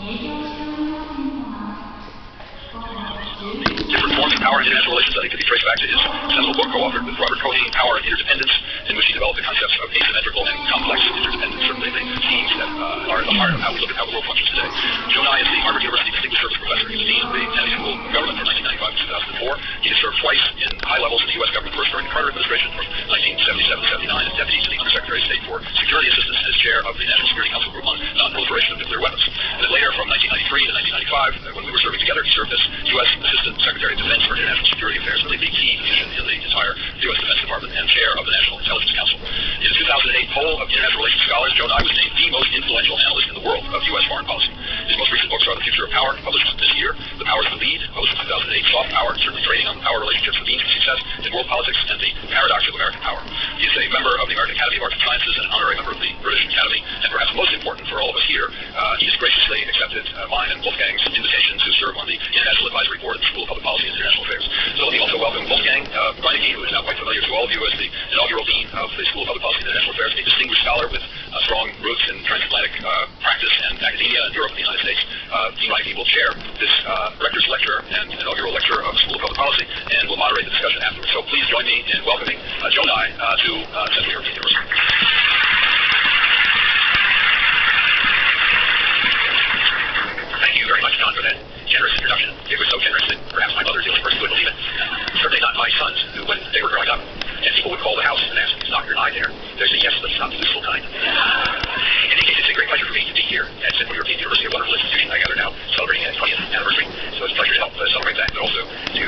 Different forms of power in international relations study could be traced back to his seminal book co-authored with Robert Cohen, Power and Interdependence, in which he developed the concepts of asymmetrical and complex interdependence, certainly the themes that are at the heart of how we look at how the world functions today. Joe Nye is the Harvard University Distinguished Service Professor. He was Dean of the Kennedy School of Government from 1995 to 2004. He has served twice in high levels in the U.S. government, first during the Carter administration from 1977-79 as Deputy to the Undersecretary of State for Security Assistance and as Chair of the National Security Council Group on Non-Proliferation of Nuclear Weapons. And then later, from 1993 to 1995, when we were serving together, he served as U.S. Assistant Secretary of Defense for International Security Affairs, really the key position in the entire U.S. Defense Department, and Chair of the National Intelligence Council. In the 2008 poll of international relations scholars, Joe Nye was named the most influential analyst in the world of U.S. foreign policy. His most recent books are The Future of Power, published this year, The Powers That Lead, published in 2008, Soft Power, certainly trading on power relationships, the means of success in world politics, and The Paradox of American Power. He is a member of the American Academy of Arts and Sciences and an honorary member of the British Academy, and perhaps most important for all of us here, he has graciously accepted mine and Wolfgang's invitation to serve on the International Advisory Board of the School of Public Policy and International Affairs. So let me also welcome Wolfgang Reinecke, who is now quite familiar to all of you as the inaugural Dean of the School of Public Policy and International Affairs, a distinguished scholar with strong roots in transatlantic practice and academia in Europe and the United States. Dean Reinecke will chair this Rector's Lecture and inaugural lecture of the School of Public Policy and will moderate the discussion afterwards. So please join me in welcoming Joe Nye to Central European University. Thank you very much, John, for that generous introduction. It was so generous that perhaps my mother's the only person who would believe it. Certainly not my sons, who, when they were growing up, and people would call the house and ask, "Is Dr. Nye there?" They say, "Yes, but he's not the useful kind." In any case, it's a great pleasure for me to be here at Central European University, a wonderful institution I gather now, celebrating its 20th anniversary. So it's a pleasure to help celebrate that, but also to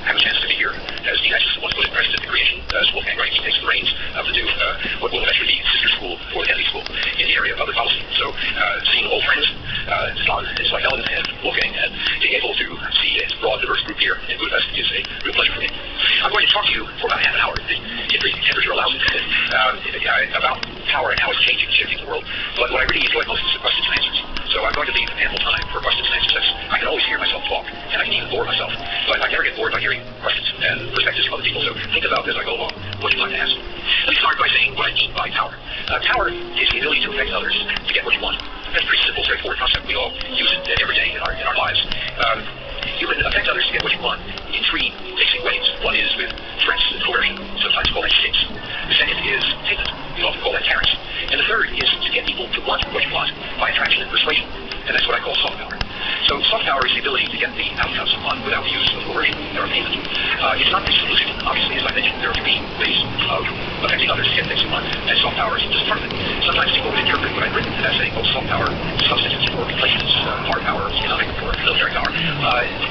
have a chance to be here as Dean Acheson once put it, President of Creation, as Wolfgang Reinecke takes the reins of the new, what will eventually be sister school for the Kennedy School in the area of public policy. So seeing old friends, it's like Helen and Wolfgang, and being able to see a broad, diverse group here in Budapest is a real pleasure for me. I'm going to talk to you for about half an hour, if the temperature allows it, about power and how it's changing and shifting the world. But what I really enjoy most is the questions and answers. So I'm going to leave ample time for questions and answers. I can always hear myself talk, and I can even bore myself. But I never get bored by hearing questions and perspectives from other people. So think about as I go along what you'd like to ask. Let me start by saying what I mean by power. Power is the ability to affect others to get what you want. That's a pretty simple, straightforward concept. We all use it every day in our lives. You can affect others to get what you want in three basic ways. One is with threats and coercion, sometimes called that sticks. The second is payment. We often call that carrots. And the third is to get people to want what you want by attraction and persuasion. And that's what I call soft power. So soft power is the ability to get the outcomes you want without the use of coercion or payment. It's not the solution. Obviously, as I mentioned, there are three ways of affecting others to get things you want, and soft power is just part of it. Sometimes people would interpret what I've written as saying, oh, soft power substitutes for replaces hard power, economic or military power.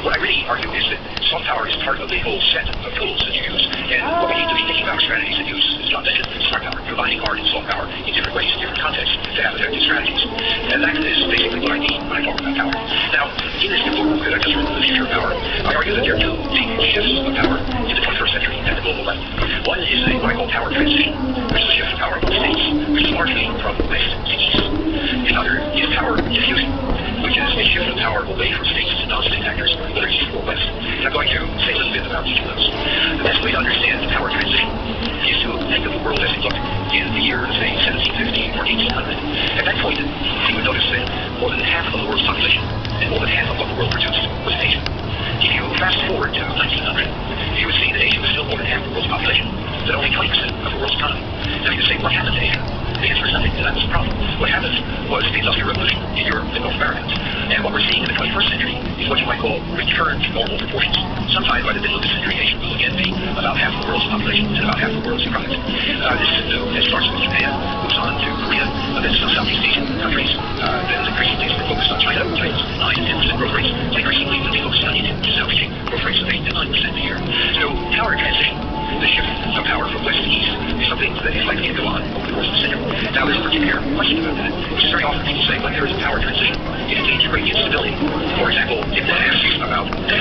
What I really argue is that soft power is part of the whole set of tools that you use. And what we need to be thinking about strategies that use, as John mentioned, smart power, combining hard and soft power in different ways, in different contexts, to have effective strategies. And that is basically what I mean when I talk about power. Now, in this new book that I just written, The Future of Power, I argue that there are two big shifts of power in the 21st century at the global level. One is what I call power transition, which is a shift of power among states, which is largely from west to east. The other is power diffusion, which is a shift of power away from states to non-state actors, whether east or west. And I'm going to say a little bit about each of those. The best way to understand power transition is to think of the world as it looked in the year, say, 1750 or 1800. At that point, you would notice that more than half of the world's population and more than half of what the world produced was in Asia. If you fast forward to 1900, you would see that Asia was still more than half the world's population, but only 20% of the world's economy. Now you would say, what happened to Asia? The answer is nothing, and that was the problem. What happened was the Industrial Revolution in Europe and North America. And what we're seeing in the 21st century is what you might call return to normal proportions. Sometime by the middle of this century, Asia will again be about half the world's population and about half the world's economy. This is new. It starts with Japan, moves on to Korea, then some Southeast Asian countries, then increasingly it's focused on China, which has 9 and 10% growth rates. And increasingly will be focused on India, which is now reaching growth rates of 8 and 9% a year. So power transition, the shift of power from west to east, is something that is likely to go on over the course of the century. Now, there's a particular question about that, which is very often people say when there is a power transition, it engages great instability. For example, if one asks about the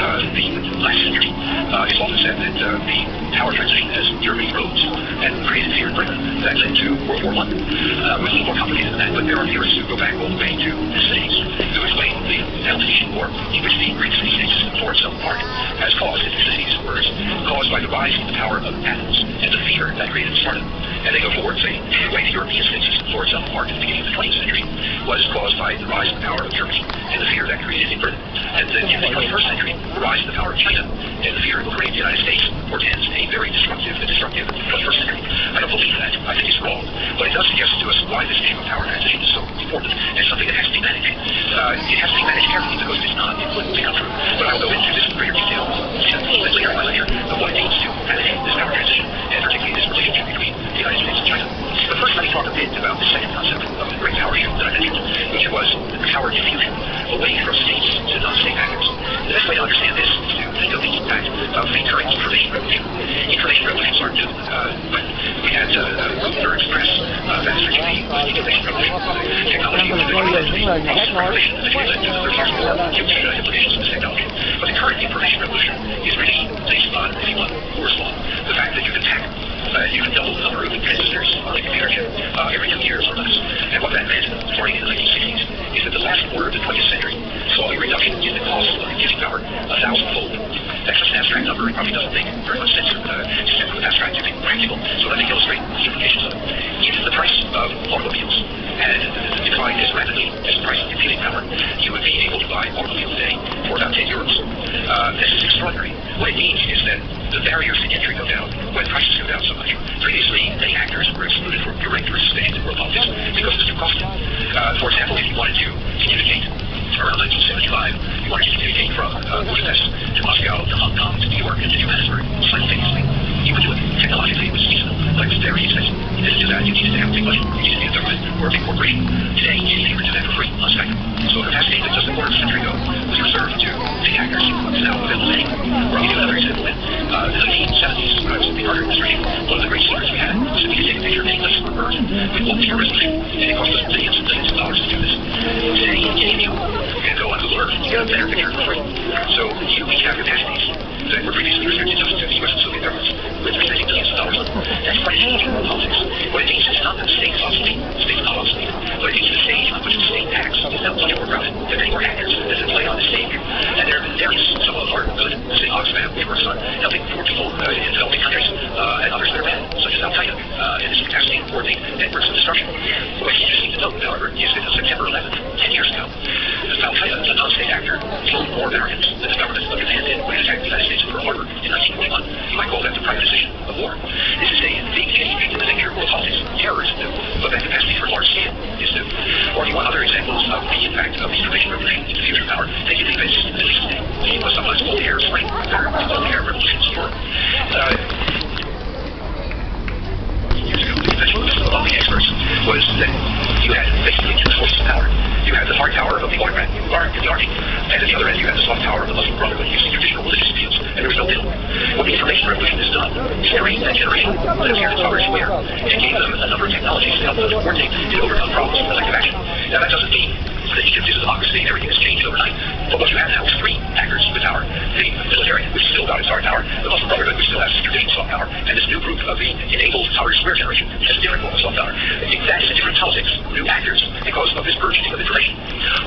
last century, it's often said that the power transition as Germany rose and created fear in Britain that led to World War I. It was a little more complicated than that, but there are theorists who go back all the way to the cities to explain the Peloponnesian War, in which the Greek city-state system tore itself apart, has caused in cities wars caused by the rise in the power of Athens and the fear that created Sparta. And they go forward and say, the way the European state system tore itself apart at the beginning of the 20th century was caused by the rise of the power of Germany and the fear that created in Britain. And then in the 21st century, the rise of the power of China and the fear it will create in the United States portends a very destructive 21st century. I don't believe that. I think it's wrong. But it does suggest to us why this issue of power transition is so important and something that has to be managed. It has to be managed carefully because if it's not, it wouldn't become true. But I will go into this in greater detail later in my lecture of what it means to manage this power transition and particularly this relationship between the United States and China. But first, let me talk a bit about the second concept of the great power shift that I mentioned, which was the power diffusion away from states to non-state actors. The best way to understand this is to think of the impact of the current information revolution. Information revolutions aren't new. When we had Gutenberg's press, that's originally the information revolution. Technology was the revolution that led to 30 years more huge implications of this technology. But the current information revolution is really based on, if you want, Moore's law. The fact that you can pack, you can double the number of transistors on a computer chip every 2 years or less. And what that meant, starting in the 1960s, is that the last quarter of the 20th century saw a reduction in the cost of computing power 1,000-fold. That's just an abstract number. It probably doesn't make very much sense to send from abstract to being practical. So let me illustrate the implications of it. If the price of automobiles had declined as rapidly as the price of computing power, you would be able to buy automobiles today for about 10 euros. This is extraordinary. What it means is that the barriers to entry go down when prices go down so much. Previously, many actors were excluded from direct participation in world politics because it was too costly. For example, if you wanted to communicate around 1975, you wanted to communicate from Budapest to Moscow to Hong Kong to New York and to Johannesburg simultaneously. You would do it. Technologically, it was feasible, but it was very expensive. In addition to that, you needed to have a big budget. You needed to be a government or a big corporation. Today, anything can do that for free on Spectrum. So capacity that just a quarter of a century ago was reserved to big actors is now available to anyone. Or I'll give you another example. In the 1970s, when I was in the Carter administration, one of the great secrets we had was that we could take a picture of any place on Earth with multi-year resolution, and it cost us millions and millions of dollars to do this. Today, any of you can go on Google Earth and get a better picture for free. So you each have capacities that were previously restricted just to the U.S. and Soviet governments, with spending millions of dollars. That's quite a change in world politics. What it means is not that the state is obsolete. The state is not obsolete. But it means the stage on which the state acts is now much more crowded. There are many more actors that can play on the stage. And there are various, some of them are good. Say Oxfam, which works on helping poor people in developing countries, and others that are bad, such as Al-Qaeda, and its capacity to coordinate networks of destruction. What's interesting to note, however, is that on September 11th, 10 years ago, Al-Qaeda, a non-state actor, killed more Americans than the government of Japan did when it attacked the United States at Pearl Harbor in 1941. You might call that the privatization of war. This is a big change in the nature of world politics. Terror is new, but that capacity for large scale is new. Or if you want other examples of the impact of the information revolution into fusion power, take the events in the Middle East today. What's sometimes called the Arab Spring, or the called the Arab Revolutions in Europe. Years ago, the convention among the experts was that you had basically two sources of power. You had the hard power of the autocrat, the army, and at the other end you had the soft power of the Muslim Brotherhood using traditional religious appeals, and there was no middle. What the information revolution has done is create that generation that appeared to coverage aware, and gave them a number of technologies to help them to coordinate and overcome problems with collective action. Now that doesn't mean that Egypt is a democracy and everything has changed overnight, but what you have now is three actors with power. The military, which still got its hard power, the Muslim Brotherhood, which still has traditional soft power, and this new group of the enabled Howard Square generation, which has a different form of soft power. That is a different politics, new actors, because of this burgeoning of information.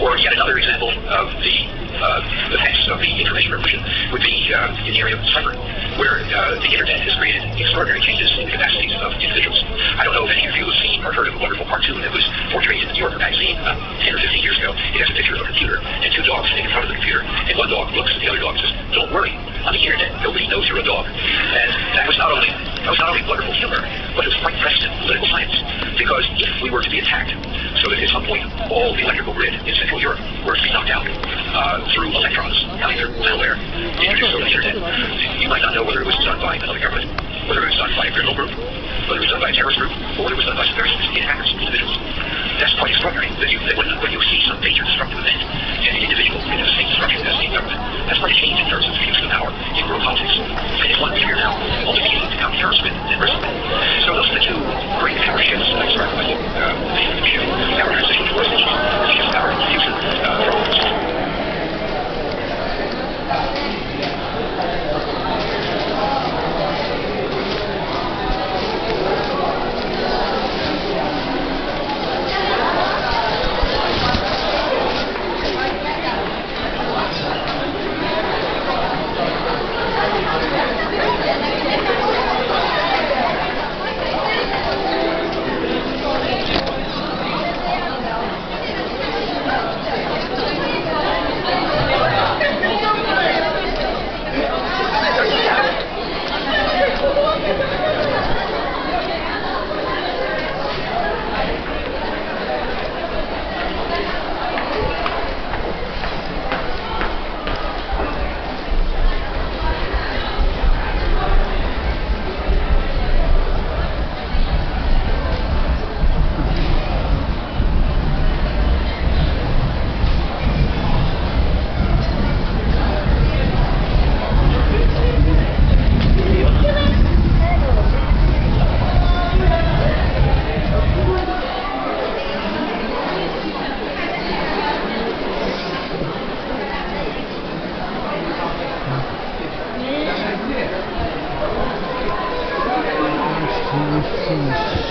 Or yet another example of the effects of the information revolution would be in the area of cyber, where the internet has created extraordinary changes in the capacities of individuals. I don't know if any of you have seen or heard of a wonderful cartoon that was portrayed in the New Yorker magazine 10 or 15 years ago. It has a picture of a computer and two dogs sitting in front of the computer, and one dog looks at the other dog and says, "Don't worry, on the internet nobody knows you're a dog." And that was not only wonderful humor, but it was quite prescient political science, because if we were to be attacked, so that at some point all the electrical grid in Central Europe were to be knocked out through electrons, either malware introduced over the internet, you might not know whether it was done by another government, whether it was done by a criminal group, whether it was done by a terrorist group, or whether it was done by some very sophisticated hackers, individuals. That's quite extraordinary, that when you see some major disruptive event, and an individual can do the same destruction as the government, that's quite a change in terms of fusion of power in world politics. And it's one we hear now, only beginning to count terrorism and risk. So those are the two great power shifts that I described in my book, the power transition towards the shift power and fusion problems.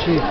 Sì.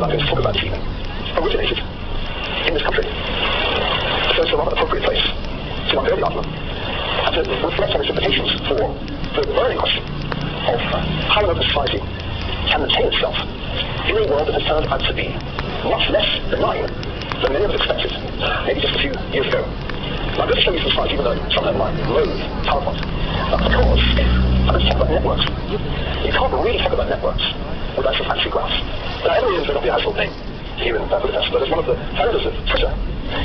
I'm going to talk about this evening originated in this country. So it's a rather appropriate place to unveil the argument and to reflect on its implications for the burning question of how an open society can maintain itself in a world that has turned out to be much less benign than many of us expected, maybe just a few years ago. Now, I'm going to show you some slides, even though some of them might loathe PowerPoint, because I'm going to talk about networks. You can't really talk about networks without some fancy graphs. Now, everyone may not be a household name here in Budapest, but as one of the founders of Twitter,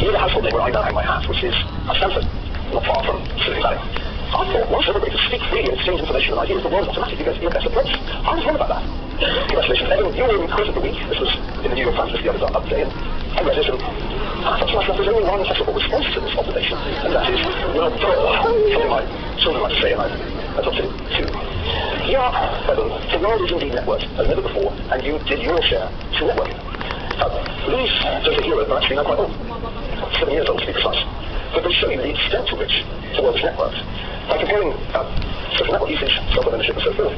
you have a household name where I now hang my hat, which is Stanford, not far from Silicon Valley. I thought once everybody could speak freely and exchange information and ideas, the world automatically goes to be a better place. I was wrong about that. Congratulations, Evan. You were in Quote of the Week. This was in the New York Times just the other day, and I read it, and I thought to myself, there's only one possible response to this observation, and that is, well, something my children like to say, and I've adopted it too. Yeah, Evan, the world is indeed networked as never before, and you did your share to networking. These social heroes are actually now quite old, 7 years old to be precise, but they show you the extent to which the world is networked. By comparing social network usage, self-ownership, and so forth,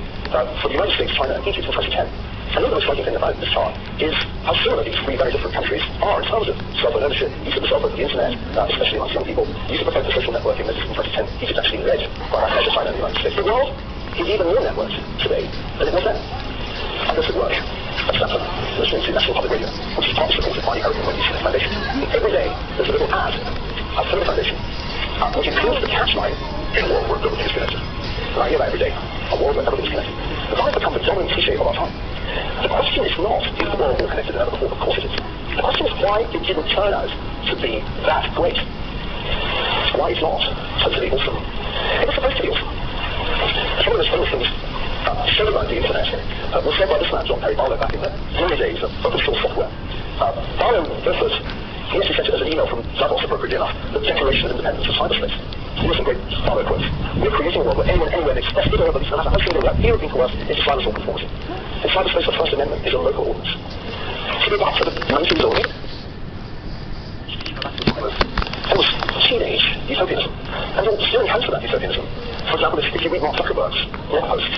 for the United States, China, and Egypt in 2010, another most striking thing about this chart is how similar these three very different countries are in terms of self-ownership, use of the cell phone, the internet, especially amongst young people, use of the social networking. This is in 2010. Egypt actually led by that measure China and the United States. The world is even more networked today than it was then. And this at work at Stanford, listening to National Public Radio, which is partly supported by the American Wendy's Foundation. Every day, there's a little ad from the foundation, which includes the catchline in a world where everything is connected. And I hear that every day, a world where everything is connected. The line has become the dominant cliche of our time. The question is not, is the world more connected than ever before? Of course it is. The question is why it didn't turn out to be that great. Why it's not totally awesome. It was supposed to be awesome. Some of those famous things shown about the internet was said by this man, John Perry Barlow, back in the early days of open source software. Barlow refers, he actually sent it as an email from Davos, appropriately enough, the Declaration of Independence of Cyberspace. Here's some great Barlow quotes. We're creating a world where anyone, anywhere, may express their abilities no matter how single, without fear of being coerced into silence or conformity. In cyberspace, the First Amendment is a local ordinance. To go back to the 19th century, there was teenage utopianism, and you're still encounter that utopianism. For example, if you read Mark Zuckerberg's blog post,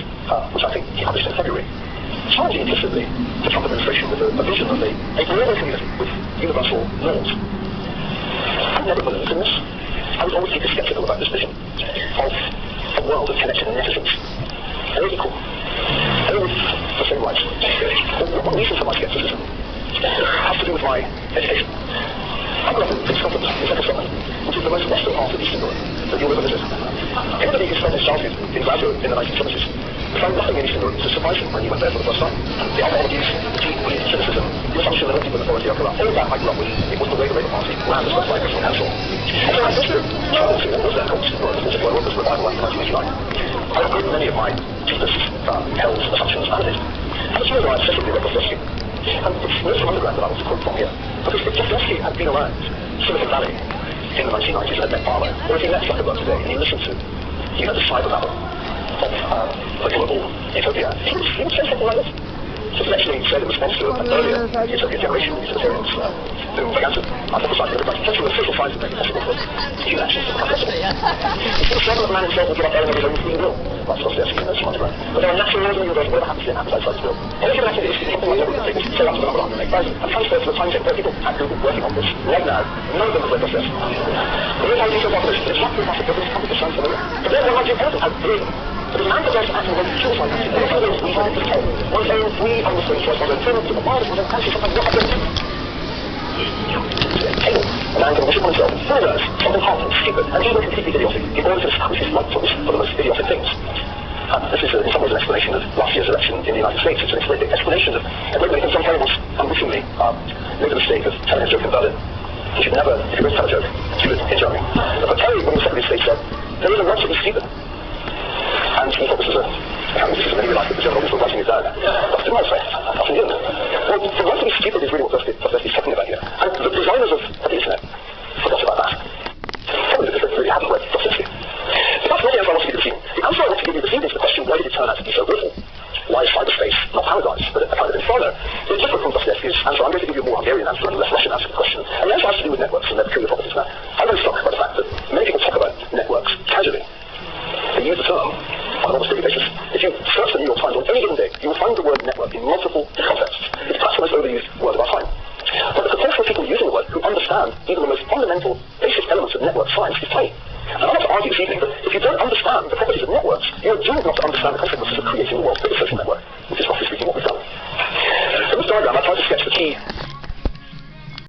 which I think he published in February, challenging implicitly the Trump administration with a vision of a global community with universal norms. I never believed in this. I was always deeply skeptical about this vision of a world of connected netizens. All equal. All with the same rights. One reason for my skepticism has to do with my education. I grew up in Scotland, in central Scotland, which is the most western part of Eastern Europe that you'll ever visit. Everybody who spent his childhood in Glasgow in the 1970s found nothing in Eastern Europe to surprise him when he went there for the first time. The ideologies, the deep-rooted cynicism, the assumption that people in authority are corrupt, all that I grew up with. It was the way the Labour Party ran the Scottish National Council. And so I visited traveled to what was then called Eastern Europe, which is where Workers' Revival in 1989. I agreed with many of my deepest held assumptions and it. And it's really why I excessively read Dostoevsky. And it's no from underground that I want to quote from here. Because if Dostoevsky had been around Silicon Valley in the 1990s and had met Barlow, or if he met Zuckerberg today and he listened to, the cyber battle of the global utopia, he would say something like this. So he actually said in response to an earlier utopian generation of utilitarians who began to hypothesize the potential of social science that may be possible for human actions to become possible. It's the struggle of man himself will give up everything of his own free will. That's Dostoevsky in those from underground. But there are natural laws in the universe, whatever happens to it happens outside his will. Any given activity is something like everything. So that's the number 108,000. And transferred to the timetable. There are people at Google working on this right now. None of them have read Dostoevsky. The real idea of this is not too much of this company to sound familiar. But then there might be important and brilliant. But the man possessed to act in a way that kills like that. And one of those we find it to tell. One saying we understand choice, one saying to the bars, one saying country, sometimes what happens. A man can wish upon himself in 4 words, something hard and stupid, and even completely idiotic, in order to establish his rightfulness for the most idiotic things. This is in some ways an explanation of last year's election in the United States. It's an explanation of a great many things. John Kerry once unwittingly made the mistake of telling a joke in Berlin. You should never, if you're going to tell a joke, do it in Germany. But Kerry, when he was Secretary of State, said, there is a right to be stupid. And he thought this was maybe like the German audience were writing it down. That's in my effect. That's in the end. Well, the right to be stupid is really what Dostoevsky's talking about here. And the designers of the internet forgot about that. Probably because they really hadn't read Dostoevsky. But that's not the answer I want to give you this evening. The answer I want to give you this evening is the question, why did it turn out to be so awful? Why is cyberspace not paradise, but a kind of inferno? It's different from Dostoevsky's answer. I'm going to give you a more Hungarian answer and a less Russian answer to the question. And the answer has to do with networks and their peculiar properties. Now, I'm very struck by the fact that many people talk about networks casually. They use the term on an almost daily basis. If you search the New York Times on any given day, you will find the word network in multiple contexts. It's perhaps the most overused use word about time. But the proportion of people using the word who understand even the most fundamental, basic elements of network science is tiny. And I want to argue this evening that if you don't understand the properties of networks, you're doomed not to understand the consequences of creating the world's biggest social network, which is roughly speaking what we've done. In this diagram, I tried to sketch the key